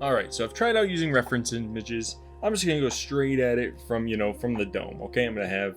All right, so I've tried out using reference images. I'm just gonna go straight at it from, from the dome. Okay, I'm gonna have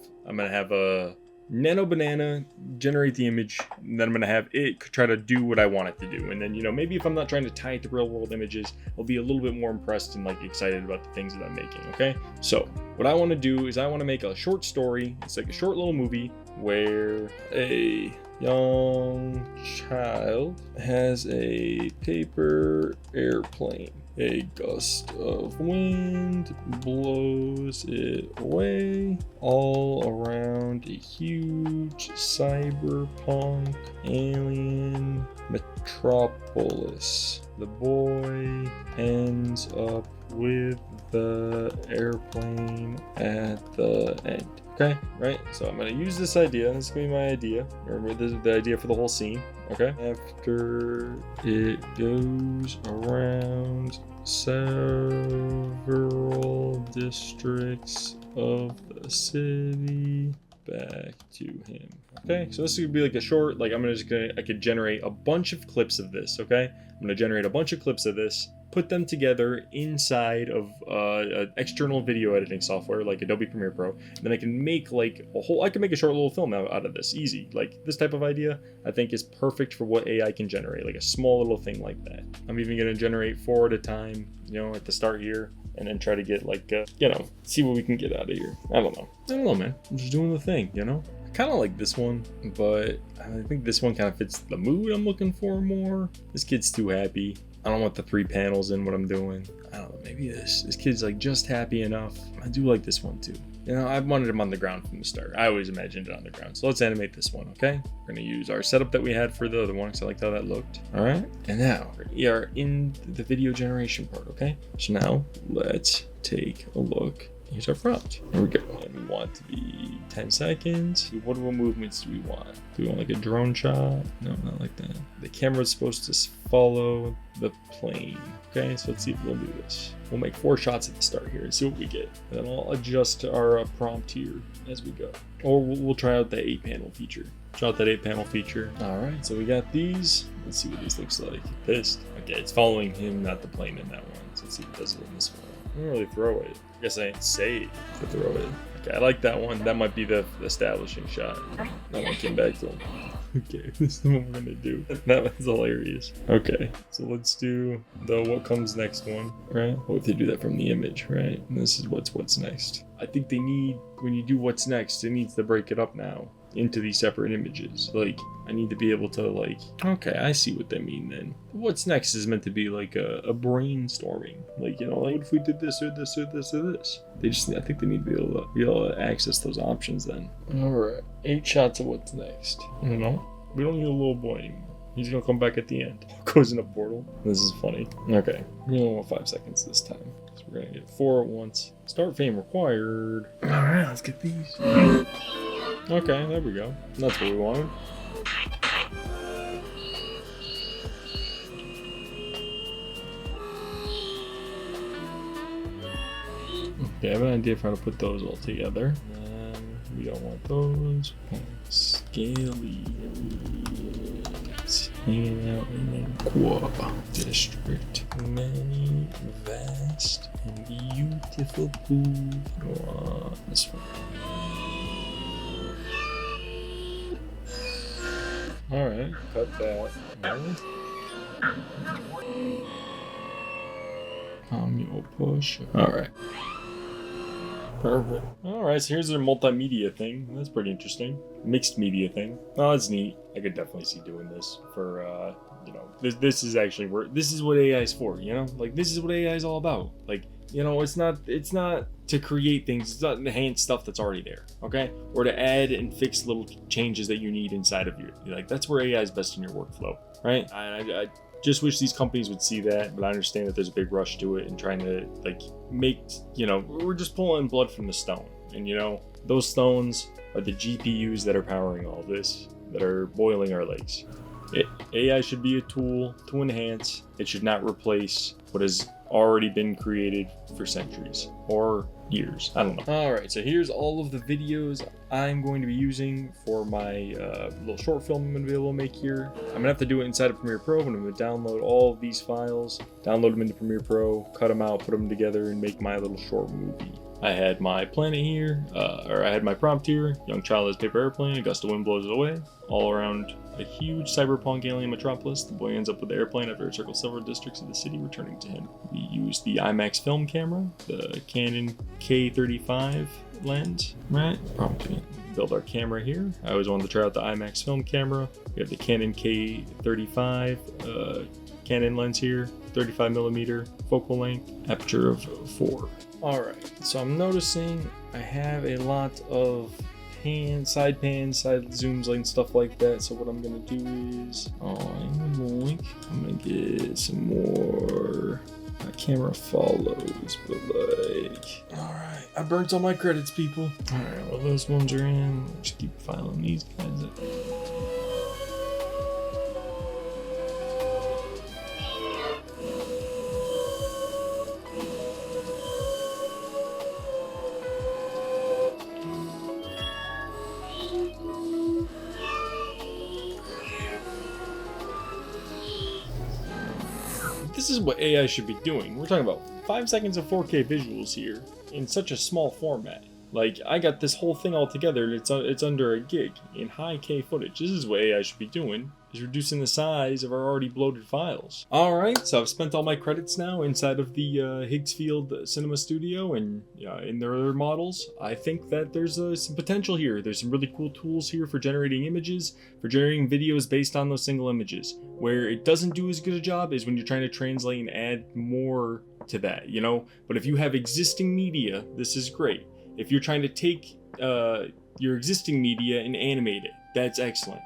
a Nano Banana generate the image, and then I'm gonna have it try to do what I want it to do. And then, maybe if I'm not trying to tie it to real world images, I'll be a little bit more impressed and like excited about the things that I'm making. Okay, so what I want to do is I want to make a short story. It's like a short little movie where a young child has a paper airplane. A gust of wind blows it away all around a huge cyberpunk alien metropolis. The boy ends up with the airplane at the end. Okay, right? So I'm gonna use this idea. This is gonna be my idea. Remember, this is the idea for the whole scene. Okay. After it goes around several districts of the city, back to him. Okay, so this would be like a short, like I could generate a bunch of clips of this. Okay, I'm gonna generate a bunch of clips of this, put them together inside of an external video editing software like Adobe Premiere Pro. And then I can make I can make a short little film out of this, easy. Like this type of idea, I think is perfect for what AI can generate, like a small little thing like that. I'm even gonna generate 4 at a time, at the start here, and then try to get see what we can get out of here. I don't know, man. I'm just doing the thing, I kind of like this one, but I think this one kind of fits the mood I'm looking for more. This kid's too happy. I don't want the 3 panels in what I'm doing. I don't know, maybe this kid's like just happy enough. I do like this one too. I wanted him on the ground from the start. I always imagined it on the ground. So let's animate this one, okay? We're gonna use our setup that we had for the other one because I liked how that looked. All right, and now we are in the video generation part, okay? So now let's take a look. Here's our prompt. Here we go. And we want to be 10 seconds. What movements do we want? Do we want like a drone shot? No, not like that. The camera's supposed to follow the plane. Okay, so let's see if we'll do this. We'll make 4 shots at the start here and see what we get. And then I'll adjust our prompt here as we go. Or we'll try out the 8-panel feature. Try out that 8-panel feature. All right, so we got these. Let's see what this looks like. Pissed. Okay, it's following him, not the plane in that one. So let's see if it does it in this one. I don't really throw it. I guess I ain't say to throw it. Okay, I like that one. That might be the establishing shot. That one came back to him. Okay, this is what we're gonna do. That was hilarious. Okay, so let's do the what comes next one, right? What if they do that from the image, right? And this is what's next. I think they need, when you do what's next, it needs to break it up now into these separate images. Like, I need to be able to okay, I see what they mean then. What's next is meant to be like a brainstorming. Like, what if we did this or this or this or this? I think they need to be able to access those options then. All right, 8 shots of what's next. We don't need a little boy anymore. He's gonna come back at the end. Goes in a portal. This is funny. Okay, we only want 5 seconds this time. So we're gonna get 4 at once. Start frame required. All right, let's get these. Okay, there we go. That's what we wanted. Okay, I have an idea of how to put those all together. And we don't want those. Scaly. It's hanging out in the Qua district. Many vast and beautiful pools. This one. Alright, cut that. You'll push. Alright. Perfect. Alright, so here's their multimedia thing. That's pretty interesting. Mixed media thing. Oh, that's neat. I could definitely see doing this for, this is actually this is what AI is for, Like, this is what AI is all about. Like, it's not to create things, it's not to enhance stuff that's already there, okay? Or to add and fix little changes that you need inside of you. That's where AI is best in your workflow, right? I just wish these companies would see that, but I understand that there's a big rush to it and trying to make, we're just pulling blood from the stone. And those stones are the GPUs that are powering all this, that are boiling our legs. AI should be a tool to enhance. It should not replace what is already been created for centuries or years. I don't know. All right, so here's all of the videos I'm going to be using for my little short film I'm going to be able to make here. I'm going to have to do it inside of Premiere Pro, but I'm going to download all of these files, download them into Premiere Pro, cut them out, put them together, and make my little short movie. I had my planet here, or I had my prompt here, young child has paper airplane, a gust of wind blows it away, all around a huge cyberpunk alien metropolis. The boy ends up with the airplane after it circles several districts of the city, returning to him. We used the IMAX film camera, the Canon K35 lens, right? Prompt. Build our camera here. I always wanted to try out the IMAX film camera. We have the Canon K35 Canon lens here, 35mm focal length, aperture of 4. Alright, so I'm noticing I have a lot of side pans, side zooms, and stuff like that. So what I'm gonna do is, I'm gonna get some more camera follows, but like, alright, I burnt all my credits, people. Alright, well those ones are in. Just keep filing these guys up. This is what AI should be doing. We're talking about 5 seconds of 4K visuals here in such a small format. Like, I got this whole thing all together and it's under a gig in high K footage. This is what AI should be doing, is reducing the size of our already bloated files. Alright, so I've spent all my credits now inside of the Higgsfield Cinema Studio and in their other models. I think that there's some potential here. There's some really cool tools here for generating images, for generating videos based on those single images. Where it doesn't do as good a job is when you're trying to translate and add more to that, you know? But if you have existing media, this is great. If you're trying to take your existing media and animate it, that's excellent.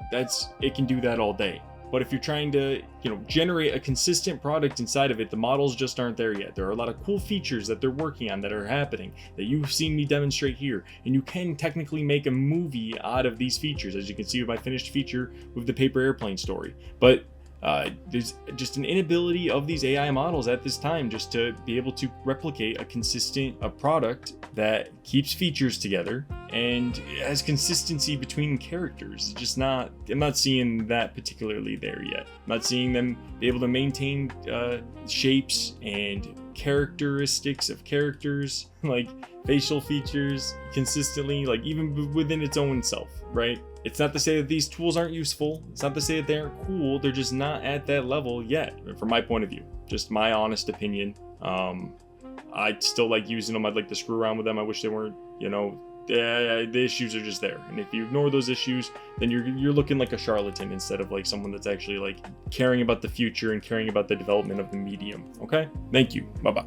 It can do that all day. But if you're trying to, generate a consistent product inside of it, the models just aren't there yet. There are a lot of cool features that they're working on that are happening that you've seen me demonstrate here. And you can technically make a movie out of these features, as you can see with my finished feature with the paper airplane story. But there's just an inability of these AI models at this time just to be able to replicate a consistent product that keeps features together and has consistency between characters. I'm not seeing that particularly there yet. I'm not seeing them be able to maintain shapes and characteristics of characters, like facial features consistently, like even within its own self, right? It's not to say that these tools aren't useful. It's not to say that they aren't cool. They're just not at that level yet, from my point of view. Just my honest opinion. I still like using them. I'd like to screw around with them. I wish they weren't, the issues are just there. And if you ignore those issues, then you're looking like a charlatan instead of like someone that's actually like caring about the future and caring about the development of the medium. Okay? Thank you. Bye-bye.